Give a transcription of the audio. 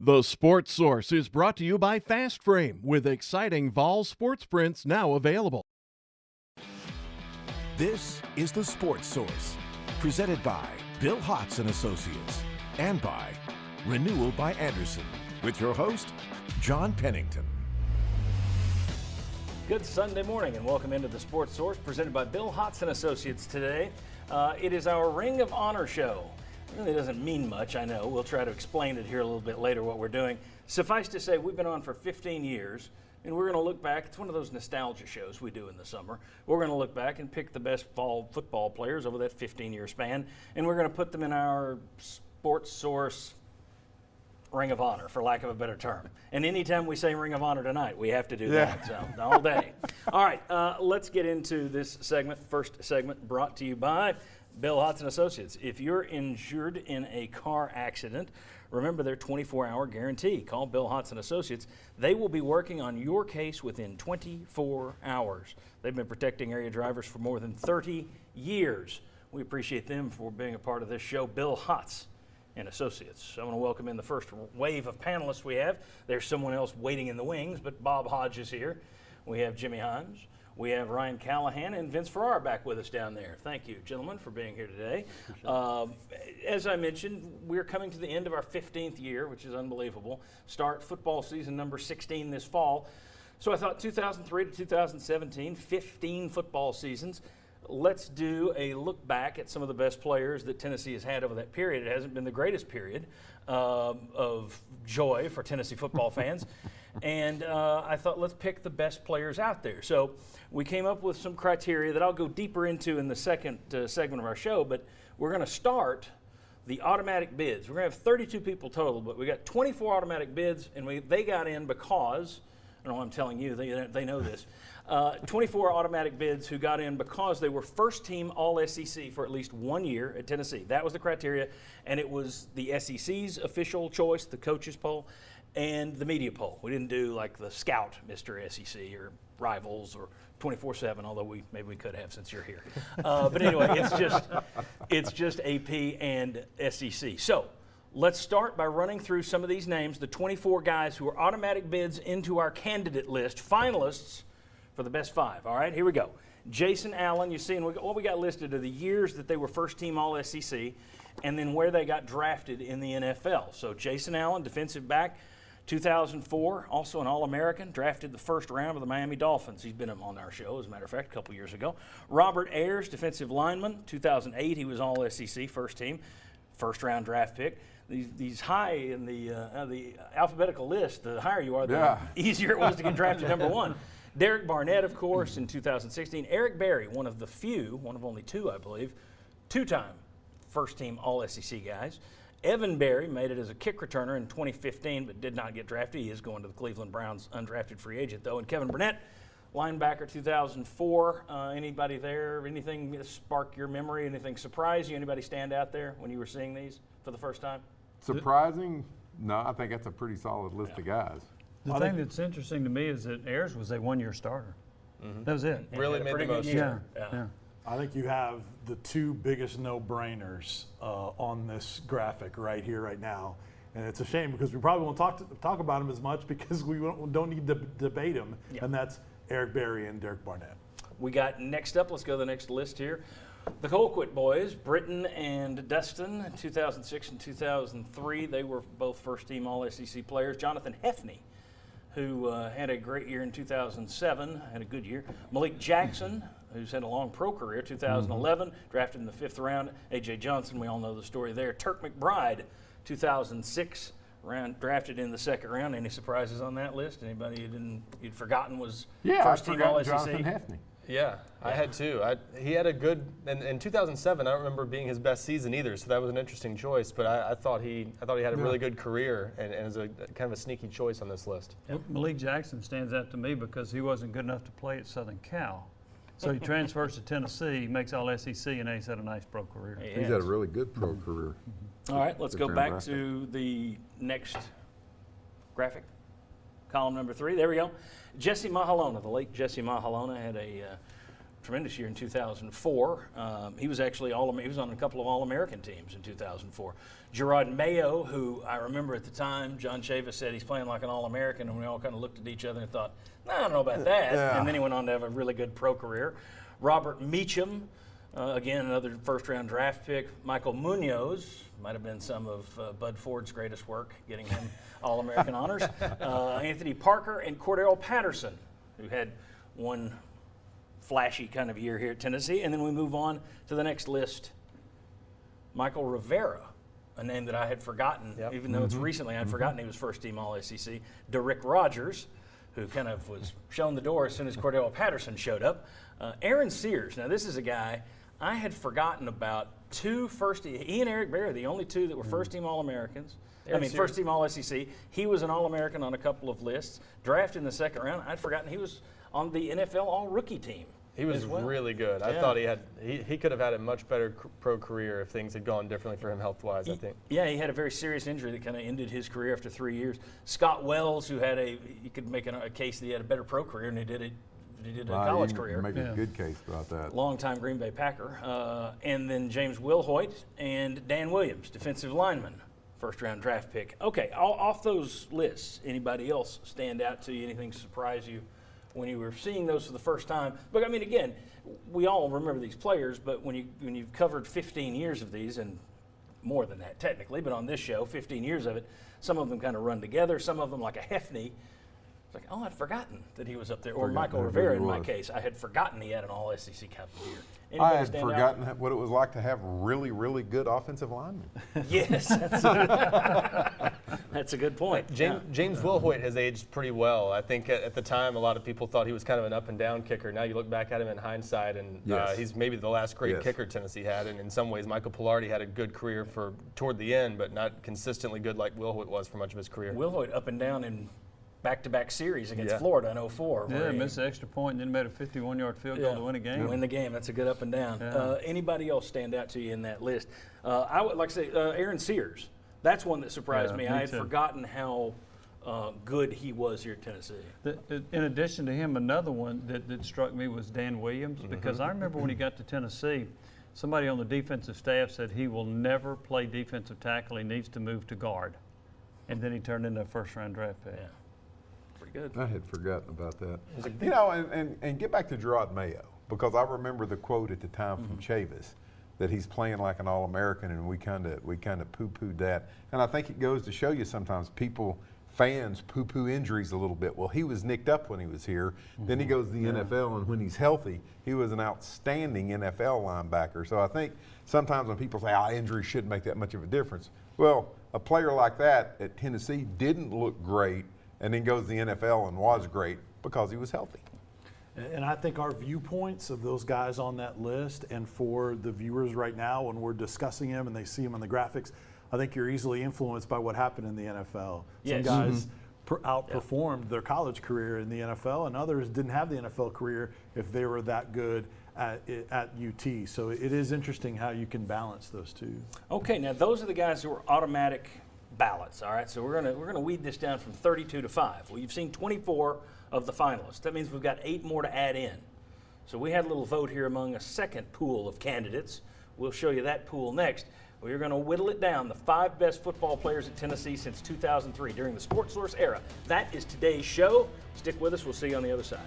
The Sports Source is brought to you by Fast Frame with exciting Vol sports prints now available. This is the Sports Source, presented by Bill Hotz and Associates and by Renewal by Andersen, with your host, John Pennington. Good Sunday morning and welcome into the Sports Source, presented by Bill Hotz and Associates today. It is our Ring of Honor show. It really doesn't mean much, I know. We'll try to explain it here a little bit later what we're doing. Suffice to say, we've been on for 15 years, and we're going to look back. It's one of those nostalgia shows we do in the summer. We're going to look back and pick the best fall football players over that 15-year span, and we're going to put them in our Sports Source Ring of Honor, for lack of a better term. And anytime we say Ring of Honor tonight, we have to do that, so all day. All right, let's get into this segment. First segment brought to you by Bill Hotz and Associates. If you're injured in a car accident, remember their 24-hour guarantee. Call Bill Hotz and Associates. They will be working on your case within 24 hours. They've been protecting area drivers for more than 30 years. We appreciate them for being a part of this show. Bill Hotz and Associates. I want to welcome in the first wave of panelists we have. There's someone else waiting in the wings, but Bob Hodge is here. We have Jimmy Himes. We have Ryan Callahan and Vince Farrar back with us down there. Thank you, gentlemen, for being here today. As I mentioned, we're coming to the end of our 15th year, which is unbelievable. Start football season number 16 this fall. So I thought 2003 to 2017, 15 football seasons. Let's do a look back at some of the best players that Tennessee has had over that period. It hasn't been the greatest period of joy for Tennessee football fans. And I thought, let's pick the best players out there. So we came up with some criteria that I'll go deeper into in the second segment of our show, but we're going to start the automatic bids. We're going to have 32 people total, but we got 24 automatic bids, and they got in because, I don't know, I'm telling you, they know this, 24 automatic bids who got in because they were first-team All-SEC for at least 1 year at Tennessee. That was the criteria, and it was the SEC's official choice, the coaches poll, and the media poll. We didn't do like the Scout Mr. SEC or Rivals or 24/7, although maybe we could have since you're here. But anyway, it's just AP and SEC. So let's start by running through some of these names, the 24 guys who are automatic bids into our candidate list, finalists for the best five. All right, here we go. Jason Allen, you see, and what we got listed are the years that they were first-team All-SEC and then where they got drafted in the NFL. So Jason Allen, defensive back, 2004, also an All-American, drafted the first round of the Miami Dolphins. He's been on our show, as a matter of fact, a couple years ago. Robert Ayers, defensive lineman, 2008, he was All-SEC, first team, first-round draft pick. These high in the alphabetical list, the higher you are, the easier it was to get drafted number one. Derek Barnett, of course, in 2016. Eric Berry, one of the few, one of only two, I believe, two-time first-team All-SEC guys. Evan Berry made it as a kick returner in 2015, but did not get drafted. He is going to the Cleveland Browns, undrafted free agent, though. And Kevin Burnett, linebacker, 2004. Anybody there? Anything spark your memory? Anything surprise you? Anybody stand out there when you were seeing these for the first time? Surprising? No, I think that's a pretty solid list of guys. The thing that's interesting to me is that Ayers was a one-year starter. That was it. Really made the most. Yeah. I think you have the two biggest no-brainers on this graphic right here, right now. And it's a shame because we probably won't talk about them as much because we don't need to debate them. Yeah. And that's Eric Berry and Derek Barnett. We got next up, let's go to the next list here. The Colquitt boys, Britton and Dustin, 2006 and 2003. They were both first-team All-SEC players. Jonathan Hefney, who had a great year in 2007, had a good year. Malik Jackson, who's had a long pro career, 2011, drafted in the 5th round. A.J. Johnson, we all know the story there. Turk McBride, 2006, drafted in the 2nd round. Any surprises on that list? Anybody you'd forgotten was first team All-SEC? Jonathan Hefney. Yeah, I had too. He had a good, in 2007, I don't remember being his best season either, so that was an interesting choice, but I thought he had a really good career and is a kind of a sneaky choice on this list. Yep. Malik Jackson stands out to me because he wasn't good enough to play at Southern Cal. So he transfers to Tennessee, makes All-SEC, and he's had a nice pro career. He's had a really good pro career. All right, let's go back to the next graphic. Column number 3, there we go. Jesse Mahalona, the late Jesse Mahalona, had a tremendous year in 2004. He was actually he was on a couple of All-American teams in 2004. Gerard Mayo, who I remember at the time, John Chavis said he's playing like an All-American, and we all kind of looked at each other and thought, I don't know about that. Yeah. And then he went on to have a really good pro career. Robert Meacham, again, another first-round draft pick. Michael Munoz, might have been some of Bud Ford's greatest work, getting him All-American honors. Anthony Parker and Cordell Patterson, who had one flashy kind of year here at Tennessee. And then we move on to the next list. Michael Rivera, a name that I had forgotten, even though it's recently I'd forgotten he was first-team All-SEC. Derrick Rogers, who kind of was shown the door as soon as Cordell Patterson showed up. Aaron Sears, now this is a guy I had forgotten about. He and Eric Berry, the only two that were first-team All-Americans. First-team All-SEC. He was an All-American on a couple of lists. Drafted in the second round. I'd forgotten he was on the NFL All-Rookie team. He was really good. I thought he could have had a much better pro career if things had gone differently for him health-wise, I think. Yeah, he had a very serious injury that kind of ended his career after 3 years. Scott Wells, who had you could make a case that he had a better pro career than he did a college career. Make a good case about that. Longtime Green Bay Packer. And then James Wilhoit and Dan Williams, defensive lineman, first-round draft pick. Okay, off those lists, anybody else stand out to you? Anything surprise you when you were seeing those for the first time? But I mean, again, we all remember these players, but when you've covered 15 years of these, and more than that technically, but on this show, 15 years of it, some of them kind of run together, some of them like a Hefney. It's like, I'd forgotten that he was up there. Or Michael Rivera, in my case. I had forgotten he had an All-SEC Cup year. I had forgotten what it was like to have really, really good offensive linemen. Yes, that's a good point. James Wilhoit has aged pretty well. I think at the time, a lot of people thought he was kind of an up-and-down kicker. Now you look back at him in hindsight, and he's maybe the last great kicker Tennessee had. And in some ways, Michael Pilardi had a good career toward the end, but not consistently good like Wilhoit was for much of his career. Wilhoit up and down in back-to-back series against Florida in 04. Yeah, missed the extra point and then made a 51-yard field goal to win a game. Win the game. That's a good up and down. Anybody else stand out to you in that list? I would like to say Aaron Sears. That's one that surprised me. I had forgotten how good he was here at Tennessee. In addition to him, another one that struck me was Dan Williams, because I remember when he got to Tennessee, somebody on the defensive staff said he will never play defensive tackle. He needs to move to guard. And then he turned into a first-round draft pick. Yeah. Good. I had forgotten about that. You know, and get back to Gerard Mayo, because I remember the quote at the time from Chavis that he's playing like an All-American, and we kind of poo-pooed that. And I think it goes to show you sometimes fans poo-poo injuries a little bit. Well, he was nicked up when he was here. Then he goes to the NFL, and when he's healthy, he was an outstanding NFL linebacker. So I think sometimes when people say, injuries shouldn't make that much of a difference. Well, a player like that at Tennessee didn't look great, and then goes to the NFL and was great because he was healthy. And I think our viewpoints of those guys on that list, and for the viewers right now when we're discussing him and they see him on the graphics, I think you're easily influenced by what happened in the NFL. Yes. Some guys outperformed their college career in the NFL, and others didn't have the NFL career if they were that good at UT. So it is interesting how you can balance those two. Okay, now those are the guys who are automatic ballots. All right, so we're gonna weed this down from 32 to 5. Well, you've seen 24 of the finalists. That means we've got 8 more to add in. So we had a little vote here among a second pool of candidates. We'll show you that pool next. We're going to whittle it down, the 5 best football players at Tennessee since 2003 during the Sports Source era. That is today's show. Stick with us. We'll see you on the other side.